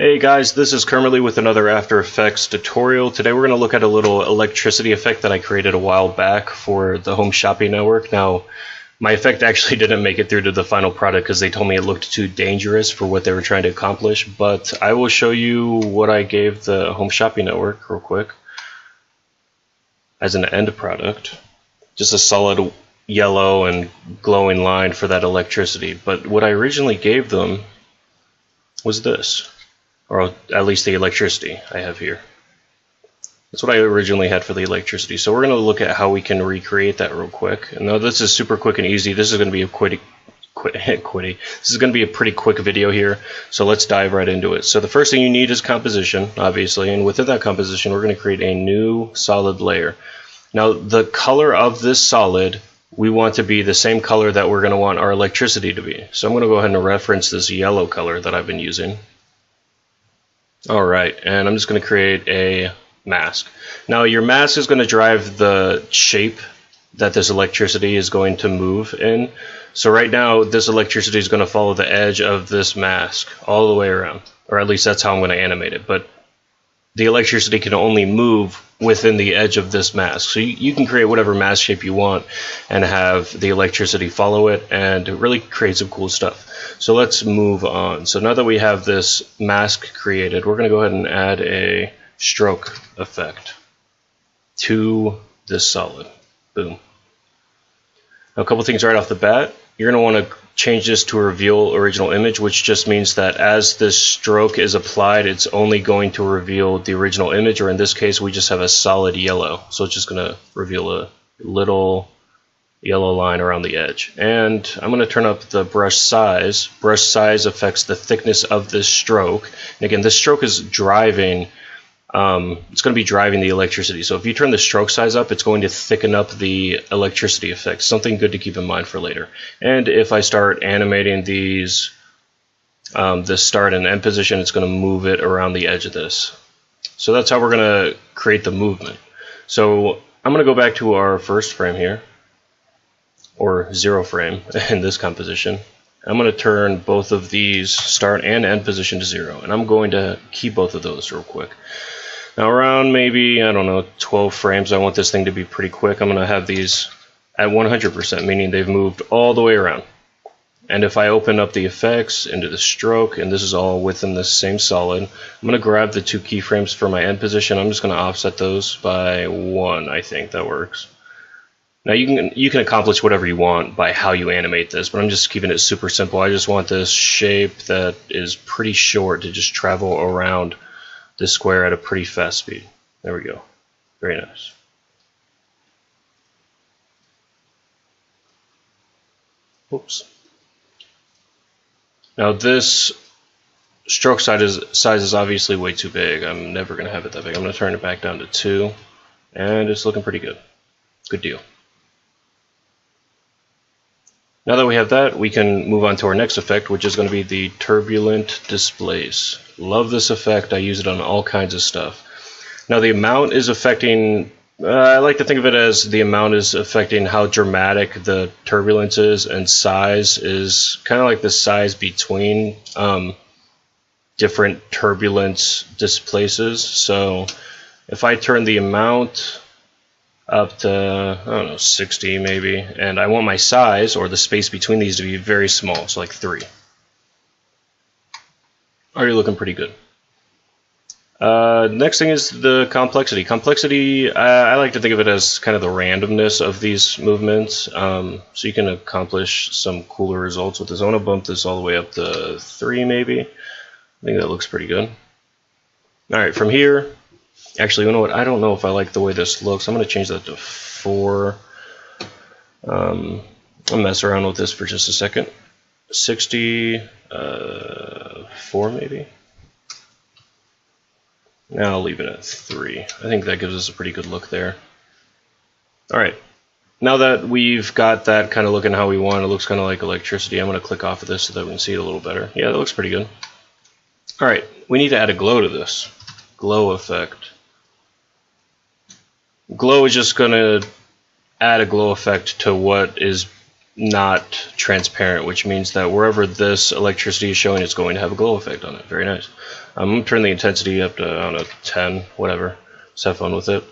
Hey guys, this is Kermely with another After Effects tutorial. Today we're going to look at a little electricity effect that I created a while back for the Home Shopping Network. Now, my effect actually didn't make it through to the final product because they told me it looked too dangerous for what they were trying to accomplish, but I will show you what I gave the Home Shopping Network real quick as an end product. Just a solid yellow and glowing line for that electricity, but what I originally gave them was this. Or at least the electricity I have here. That's what I originally had for the electricity. So we're going to look at how we can recreate that real quick. And now this is super quick and easy. This is going to be This is going to be a pretty quick video here. So let's dive right into it. So the first thing you need is composition, obviously. And within that composition, we're going to create a new solid layer. Now the color of this solid, we want to be the same color that we're going to want our electricity to be. So I'm going to go ahead and reference this yellow color that I've been using. Alright, and I'm just going to create a mask. Now your mask is going to drive the shape that this electricity is going to move in. So right now this electricity is going to follow the edge of this mask all the way around. Or at least that's how I'm going to animate it. But the electricity can only move within the edge of this mask. So you can create whatever mask shape you want and have the electricity follow it and really create some cool stuff. So let's move on. So now that we have this mask created, we're going to go ahead and add a stroke effect to this solid. Boom. Now, a couple things right off the bat. You're going to want to change this to reveal original image, which just means that as this stroke is applied, it's only going to reveal the original image, or in this case, we just have a solid yellow. So it's just going to reveal a little yellow line around the edge. And I'm going to turn up the brush size. Brush size affects the thickness of this stroke. And again, this stroke is driving, it's going to be driving the electricity. So if you turn the stroke size up, it's going to thicken up the electricity effect. Something good to keep in mind for later. And if I start animating these, this start and end position, it's going to move it around the edge of this. So that's how we're going to create the movement. So I'm going to go back to our first frame here, or zero frame in this composition. I'm going to turn both of these start and end position to 0, and I'm going to keep both of those real quick. Now around maybe, I don't know, 12 frames, I want this thing to be pretty quick. I'm going to have these at 100%, meaning they've moved all the way around. And if I open up the effects into the stroke, and this is all within the same solid, I'm going to grab the 2 keyframes for my end position. I'm just going to offset those by 1, I think that works. Now you can accomplish whatever you want by how you animate this, but I'm just keeping it super simple. I just want this shape that is pretty short to just travel around the square at a pretty fast speed. There we go. Very nice. Oops. Now this stroke size is obviously way too big. I'm never going to have it that big. I'm going to turn it back down to 2, and it's looking pretty good. Good deal. Now that we have that, we can move on to our next effect, which is going to be the turbulent displace. Love this effect. I use it on all kinds of stuff. Now the amount is affecting, I like to think of it as the amount is affecting how dramatic the turbulence is, and size is kind of like the size between different turbulence displaces. So if I turn the amount up to, I don't know, 60 maybe, and I want my size, or the space between these, to be very small, so like 3. Already looking pretty good. Next thing is the complexity. Complexity, I like to think of it as kind of the randomness of these movements, so you can accomplish some cooler results with this. I want to bump this all the way up to 3 maybe. I think that looks pretty good. Alright, from here, actually, you know what? I don't know if I like the way this looks. I'm going to change that to 4. I'll mess around with this for just a second. 60, 4 maybe. Now I'll leave it at 3. I think that gives us a pretty good look there. Alright, now that we've got that kind of looking how we want, it looks kind of like electricity. I'm going to click off of this so that we can see it a little better. Yeah, that looks pretty good. Alright, we need to add a glow to this. Glow effect. Glow is just going to add a glow effect to what is not transparent, which means that wherever this electricity is showing, it's going to have a glow effect on it. Very nice. I'm going to turn the intensity up to, I don't know, 10, whatever. Just have fun with it.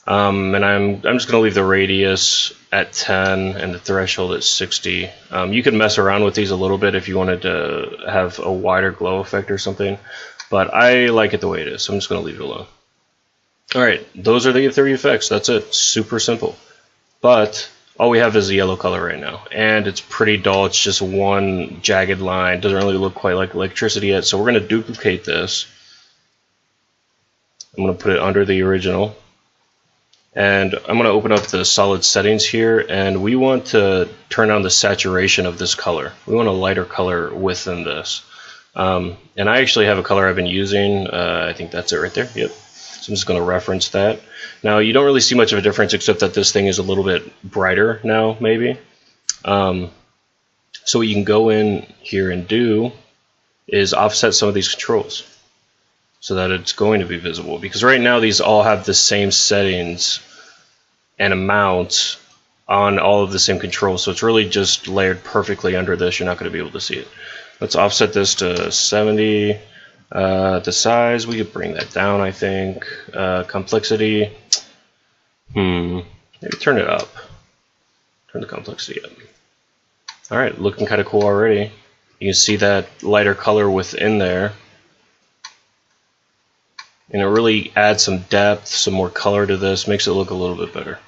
And I'm just going to leave the radius at 10 and the threshold at 60. You can mess around with these a little bit if you wanted to have a wider glow effect or something, but I like it the way it is, so I'm just going to leave it alone. Alright, those are the 3 effects. That's it. Super simple. But all we have is the yellow color right now, and it's pretty dull. It's just one jagged line. Doesn't really look quite like electricity yet, so we're going to duplicate this. I'm going to put it under the original. And I'm going to open up the solid settings here, and we want to turn on the saturation of this color. We want a lighter color within this. And I actually have a color I've been using. I think that's it right there. Yep. So I'm just going to reference that. Now, you don't really see much of a difference except that this thing is a little bit brighter now, maybe. So what you can go in here and do is offset some of these controls so that it's going to be visible. Because right now these all have the same settings and amounts on all of the same controls. So it's really just layered perfectly under this. You're not going to be able to see it. Let's offset this to 70. The size, we could bring that down, I think. Complexity, maybe turn it up. Turn the complexity up. Alright, looking kind of cool already. You can see that lighter color within there. And it really adds some depth, some more color to this, makes it look a little bit better.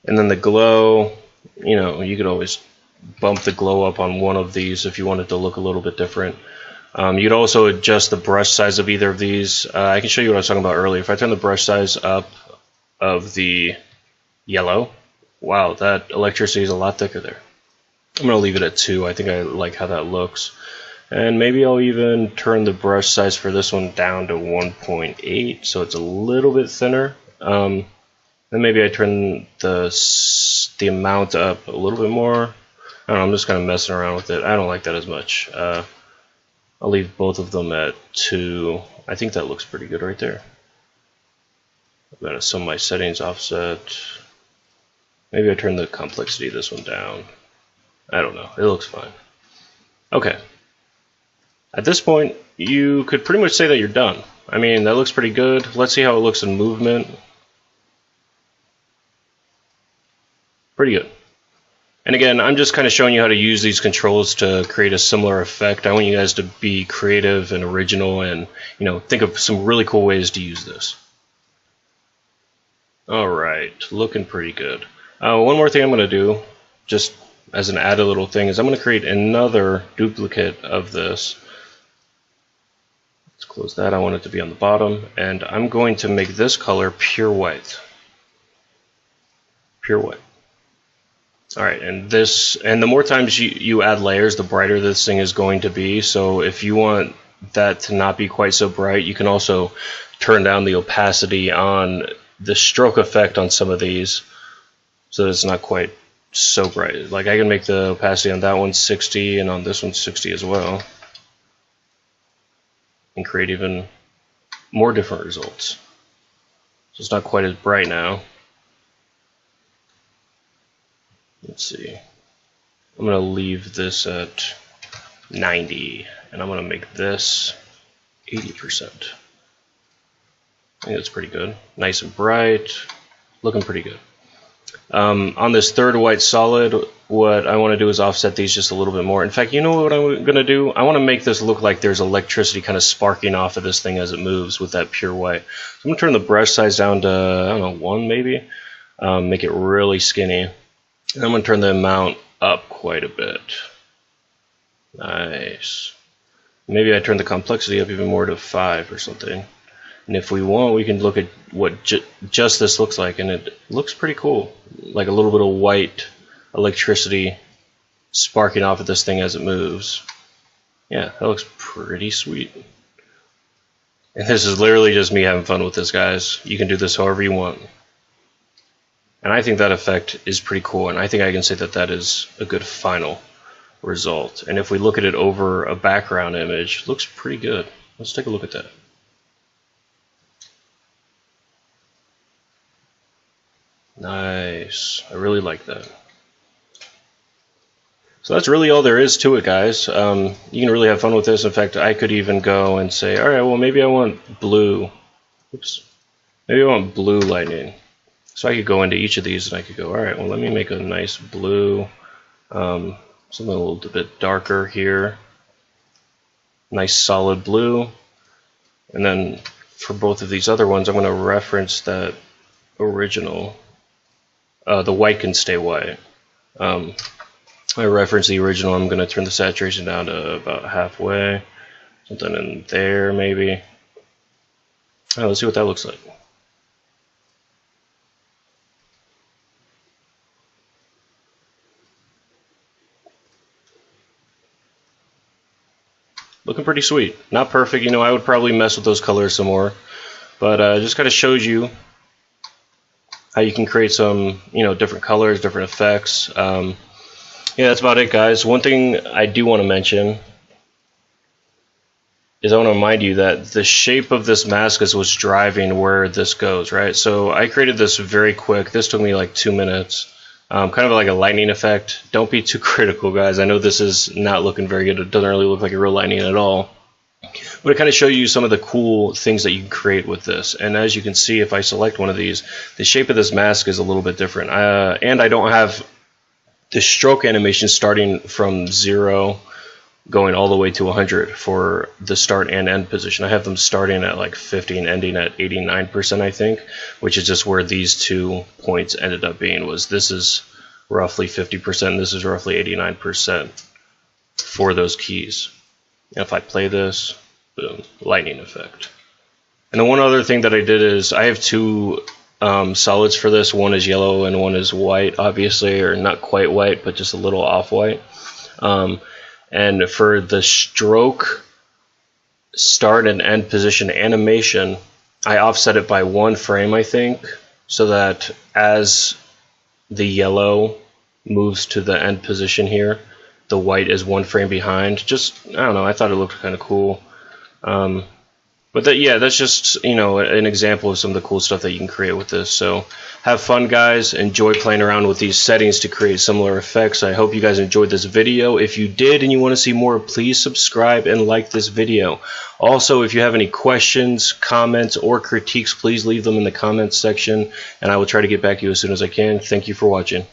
And then the glow, you know, you could always bump the glow up on one of these if you want it to look a little bit different. You could also adjust the brush size of either of these. I can show you what I was talking about earlier. If I turn the brush size up of the yellow, wow, that electricity is a lot thicker there. I'm going to leave it at 2. I think I like how that looks. And maybe I'll even turn the brush size for this one down to 1.8, so it's a little bit thinner. Then maybe I turn the amount up a little bit more. I don't know, I'm just kind of messing around with it. I don't like that as much. I'll leave both of them at 2. I think that looks pretty good right there. I've got some of my settings offset. Maybe I turn the complexity of this one down. I don't know. It looks fine. Okay. At this point, you could pretty much say that you're done. I mean, that looks pretty good. Let's see how it looks in movement. Pretty good. And again, I'm just kind of showing you how to use these controls to create a similar effect. I want you guys to be creative and original and, you know, think of some really cool ways to use this. Alright, looking pretty good. One more thing I'm going to do, just as an added little thing, is I'm going to create another duplicate of this. Let's close that. I want it to be on the bottom. And I'm going to make this color pure white. Pure white. Alright, and the more times you add layers, the brighter this thing is going to be. So if you want that to not be quite so bright, you can also turn down the opacity on the stroke effect on some of these so that it's not quite so bright. Like I can make the opacity on that one 60 and on this one 60 as well. And create even more different results. So it's not quite as bright now. Let's see. I'm going to leave this at 90, and I'm going to make this 80%. I think that's pretty good. Nice and bright. Looking pretty good. On this third white solid, what I want to do is offset these just a little bit more. In fact, you know what I'm going to do? I want to make this look like there's electricity kind of sparking off of this thing as it moves with that pure white. So I'm going to turn the brush size down to, I don't know, 1 maybe. Make it really skinny. And I'm going to turn the amount up quite a bit. Nice. Maybe I turn the complexity up even more to 5 or something. And if we want, we can look at what just this looks like, and it looks pretty cool. Like a little bit of white electricity sparking off of this thing as it moves. Yeah, that looks pretty sweet. And this is literally just me having fun with this, guys. You can do this however you want. And I think that effect is pretty cool, and I think I can say that that is a good final result. And if we look at it over a background image, it looks pretty good. Let's take a look at that. Nice. I really like that. So that's really all there is to it, guys. You can really have fun with this. In fact, I could even go and say, all right, well, maybe I want blue. Oops. Maybe I want blue lightning. So I could go into each of these and I could go, all right, well, let me make a nice blue, something a little bit darker here. Nice solid blue. And then for both of these other ones, I'm going to reference that original. The white can stay white. I reference the original. I'm going to turn the saturation down to about halfway. Something in there, maybe. All right, let's see what that looks like. Looking pretty sweet. Not perfect, you know, I would probably mess with those colors some more. But just kind of shows you how you can create some, you know, different colors, different effects. Yeah, that's about it, guys. One thing I do want to mention is I want to remind you that the shape of this mask is what's driving where this goes, right? So I created this very quick. This took me like 2 minutes. Kind of like a lightning effect. Don't be too critical, guys. I know this is not looking very good. It doesn't really look like a real lightning at all. But it kind of shows you some of the cool things that you can create with this. And as you can see, if I select one of these, the shape of this mask is a little bit different. And I don't have the stroke animation starting from 0 going all the way to 100 for the start and end position. I have them starting at like 50 and ending at 89%, I think, which is just where these 2 points ended up being. Was this is roughly 50%, this is roughly 89% for those keys. And if I play this, boom, lightning effect. And then one other thing that I did is I have 2 solids for this. One is yellow and one is white, obviously, or not quite white, but just a little off-white. And for the stroke start and end position animation, I offset it by 1 frame, I think, so that as the yellow moves to the end position here, the white is 1 frame behind. Just, I don't know, I thought it looked kind of cool. But that, yeah, that's just, you know, an example of some of the cool stuff that you can create with this. So have fun, guys. Enjoy playing around with these settings to create similar effects. I hope you guys enjoyed this video. If you did and you want to see more, please subscribe and like this video. Also, if you have any questions, comments, or critiques, please leave them in the comments section, and I will try to get back to you as soon as I can. Thank you for watching.